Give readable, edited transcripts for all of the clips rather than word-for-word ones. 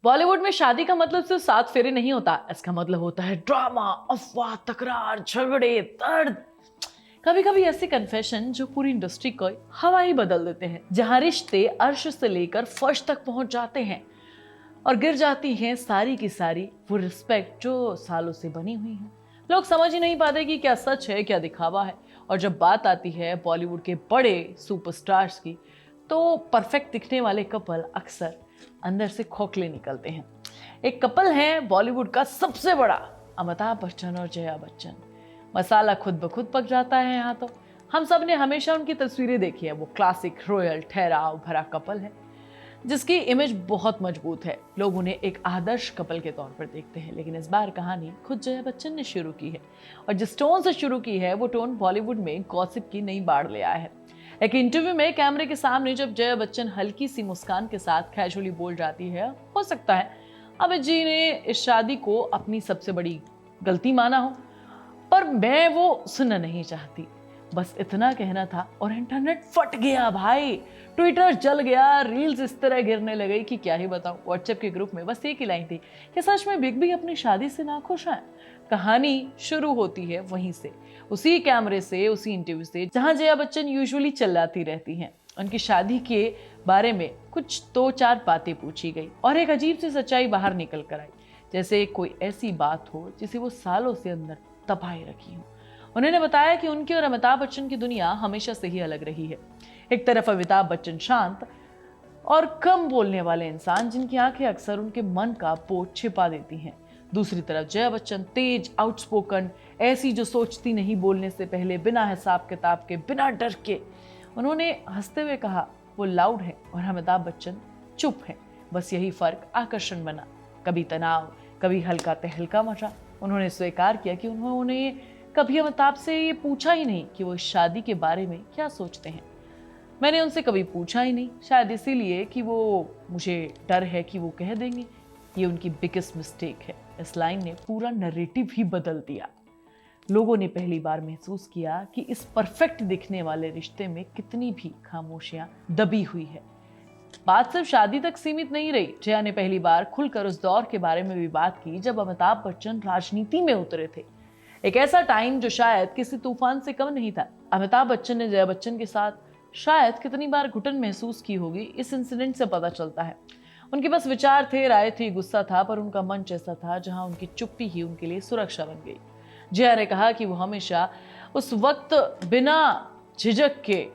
बॉलीवुड में शादी का मतलब सिर्फ 7 फेरे नहीं होता। इसका मतलब होता है ड्रामा, अफवाह, तकरार, झगड़े, दर्द। कभी कभी ऐसे कन्फेशन जो पूरी इंडस्ट्री को हवा ही बदल देते हैं, जहां रिश्ते अर्श से लेकर फर्श तक पहुंच जाते हैं और गिर जाती हैं सारी की सारी वो रिस्पेक्ट जो सालों से बनी हुई है। लोग समझ ही नहीं पाते कि क्या सच है, क्या दिखावा है। और जब बात आती है बॉलीवुड के बड़े सुपरस्टार्स की, तो परफेक्ट दिखने वाले कपल अक्सर अंदर से खोखले निकलते हैं। एक कपल है बॉलीवुड का सबसे बड़ा, अमिताभ बच्चन और जया बच्चन। मसाला खुद ब खुद पक जाता है यहाँ तो। हम सब ने हमेशा उनकी तस्वीरें देखी है। वो क्लासिक रॉयल ठहराव भरा कपल है जिसकी इमेज बहुत मजबूत है। लोग उन्हें एक आदर्श कपल के तौर पर देखते हैं, लेकिन इस बार कहानी खुद जया बच्चन ने शुरू की है। और जिस टोन से शुरू की है वो टोन बॉलीवुड में गॉसिप की नई बाढ़ ले आया है। एक इंटरव्यू में कैमरे के सामने जब जया बच्चन हल्की सी मुस्कान के साथ कैजुअली बोल जाती है, हो सकता है अमित जी ने इस शादी को अपनी सबसे बड़ी गलती माना हो, पर मैं वो सुनना नहीं चाहती। बस इतना कहना था और इंटरनेट फट गया भाई। ट्विटर जल गया, रील्स इस तरह गिरने लगे कि क्या ही बताऊं। व्हाट्सएप के ग्रुप में बस एक ही लाइन थी कि सच में बिग बी अपनी शादी से नाखुश है। कहानी शुरू होती है वहीं से, उसी कैमरे से, उसी इंटरव्यू से जहां जया बच्चन यूजुअली चिल्लाती रहती हैं। उनकी शादी के बारे में कुछ 2-4 बातें पूछी गई और एक अजीब सी सच्चाई बाहर निकल कर आई, जैसे कोई ऐसी बात हो जिसे वो सालों से अंदर दबाए रखी हो। उन्होंने बताया कि उनकी और अमिताभ बच्चन की दुनिया हमेशा से ही अलग रही है। एक तरफ अमिताभ बच्चन शांत और कम बोलने वाले इंसान जिनकी आंखें अक्सर उनके मन का बोझ छिपा देती हैं। दूसरी तरफ जया बच्चन तेज, आउटस्पोकन, ऐसी जो सोचती नहीं बोलने से पहले, बिना हिसाब किताब के, बिना डर के। उन्होंने हंसते हुए कहा वो लाउड है और अमिताभ बच्चन चुप है। बस यही फर्क आकर्षण बना। कभी तनाव, कभी हल्का तहलका मचा। उन्होंने स्वीकार किया कि उन्होंने कभी अमिताभ से ये पूछा ही नहीं कि वो इस शादी के बारे में क्या सोचते हैं। मैंने उनसे कभी पूछा ही नहीं, शायद इसीलिए कि वो मुझे डर है कि वो कह देंगे। ये उनकी बिगेस्ट मिस्टेक है। इस लाइन ने पूरा नैरेटिव ही बदल दिया। लोगों ने पहली बार महसूस किया कि इस परफेक्ट दिखने वाले रिश्ते में कितनी भी खामोशियां दबी हुई है। बात सिर्फ शादी तक सीमित नहीं रही। जया ने पहली बार खुलकर उस दौर के बारे में भी बात की जब अमिताभ बच्चन राजनीति में उतरे थे। एक ऐसा टाइम जो शायद किसी तूफान से कम नहीं था। अमिताभ बच्चन ने जया बच्चन के साथ शायद कितनी बार घुटन महसूस की होगी, इस इंसिडेंट से पता चलता है। उनके पास विचार थे, राय थी, गुस्सा था, पर उनका मंच ऐसा था जहां उनकी चुप्पी ही उनके लिए सुरक्षा बन गई। जया ने कहा कि वो हमेशा उस वक्त बिना झिझक के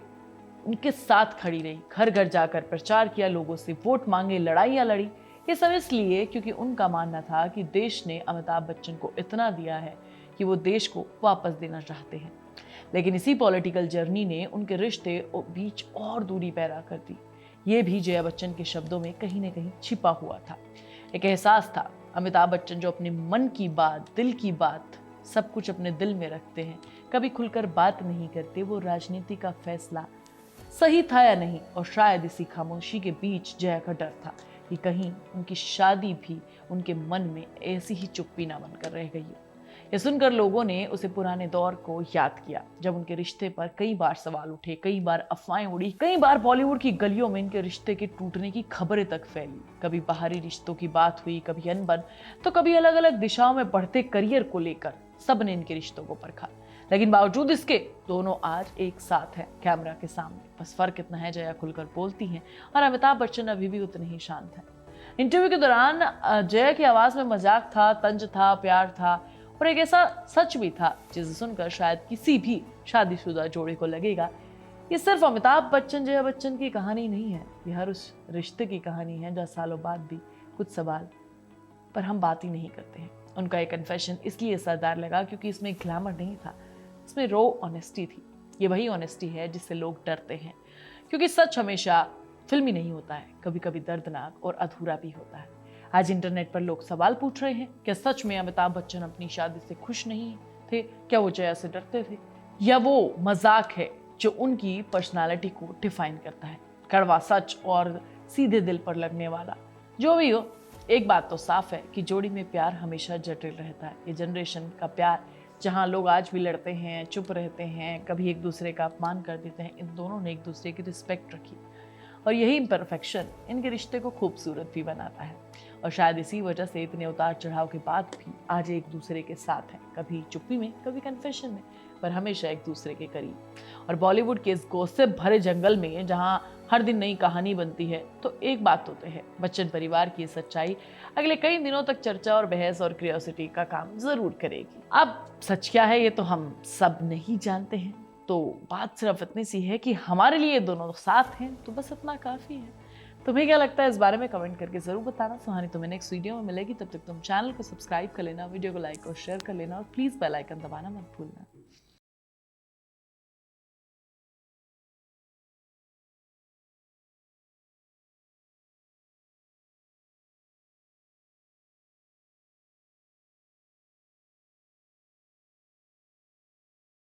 उनके साथ खड़ी रही, घर घर जाकर प्रचार किया, लोगों से वोट मांगे, लड़ाइयां लड़ी। ये सब इसलिए क्योंकि उनका मानना था कि देश ने अमिताभ बच्चन को इतना दिया है कि वो देश को वापस देना चाहते हैं। लेकिन इसी पॉलिटिकल जर्नी ने उनके रिश्ते बीच और दूरी पैदा कर दी। ये भी जया बच्चन के शब्दों में कहीं न कहीं छिपा हुआ था। एक एहसास था, अमिताभ बच्चन जो अपने मन की बात, दिल की बात, सब कुछ अपने दिल में रखते हैं, कभी खुलकर बात नहीं करते। वो राजनीति का फैसला सही था या नहीं, और शायद इसी खामोशी के बीच जया का डर था कि कहीं उनकी शादी भी उनके मन में ऐसी ही चुप्पी ना बनकर रह गई हो। ये सुनकर लोगों ने उसे पुराने दौर को याद किया, जब उनके रिश्ते पर कई बार सवाल उठे, कई बार अफवाहें उड़ी, कई बार बॉलीवुड की गलियों में इनके रिश्ते के टूटने की खबरें तक फैली। कभी बाहरी रिश्तों की बात हुई, कभी अनबन, तो कभी अलग अलग दिशाओं में बढ़ते करियर को लेकर सबने इनके रिश्तों को परखा। लेकिन बावजूद इसके दोनों आज एक साथ हैं कैमरा के सामने। बस फर्क इतना है, जया खुलकर बोलती हैं और अमिताभ बच्चन अभी भी उतने ही शांत हैं। इंटरव्यू के दौरान जया की आवाज में मजाक था, तंज था, प्यार था और एक ऐसा सच भी था जिसे सुनकर शायद किसी भी शादीशुदा जोड़े को लगेगा ये सिर्फ अमिताभ बच्चन जया बच्चन की कहानी नहीं है, ये हर उस रिश्ते की कहानी है जहाँ सालों बाद भी कुछ सवाल पर हम बात ही नहीं करते हैं। उनका एक कन्फेशन इसलिए असरदार लगा क्योंकि इसमें ग्लैमर नहीं था, इसमें रॉ ऑनेस्टी थी। ये वही ऑनेस्टी है जिससे लोग डरते हैं, क्योंकि सच हमेशा फिल्मी नहीं होता है, कभी कभी दर्दनाक और अधूरा भी होता है। आज इंटरनेट पर लोग सवाल पूछ रहे हैं, क्या सच में अमिताभ बच्चन अपनी शादी से खुश नहीं थे? क्या वो जया से डरते थे, या वो मजाक है जो उनकी पर्सनालिटी को डिफाइन करता है? कड़वा सच और सीधे दिल पर लगने वाला। जो भी हो, एक बात तो साफ है कि जोड़ी में प्यार हमेशा जटिल रहता है। ये जनरेशन का प्यार, जहाँ लोग आज भी लड़ते हैं, चुप रहते हैं, कभी एक दूसरे का अपमान कर देते हैं, इन दोनों ने एक दूसरे की रिस्पेक्ट रखी और यही इम्परफेक्शन इनके रिश्ते को खूबसूरत भी बनाता है। और शायद इसी वजह से इतने उतार चढ़ाव के बाद भी आज एक दूसरे के साथ हैं, कभी चुप्पी में, कभी कन्फेशन में, पर हमेशा एक दूसरे के करीब। और बॉलीवुड के इस गॉसिप भरे जंगल में जहां हर दिन नई कहानी बनती है, तो एक बात तो है, बच्चन परिवार की सच्चाई अगले कई दिनों तक चर्चा और बहस और क्यूरियोसिटी का काम जरूर करेगी। अब सच क्या है ये तो हम सब नहीं जानते हैं, तो बात सिर्फ इतनी सी है कि हमारे लिए दोनों साथ हैं, तो बस इतना काफी है। तुम्हें क्या लगता है इस बारे में कमेंट करके जरूर बताना। सुहानी तुम्हें नेक्स्ट वीडियो में मिलेगी, तब तक तुम चैनल को सब्सक्राइब कर लेना, वीडियो को लाइक और शेयर कर लेना, और प्लीज बेल आइकन दबाना मत भूलना।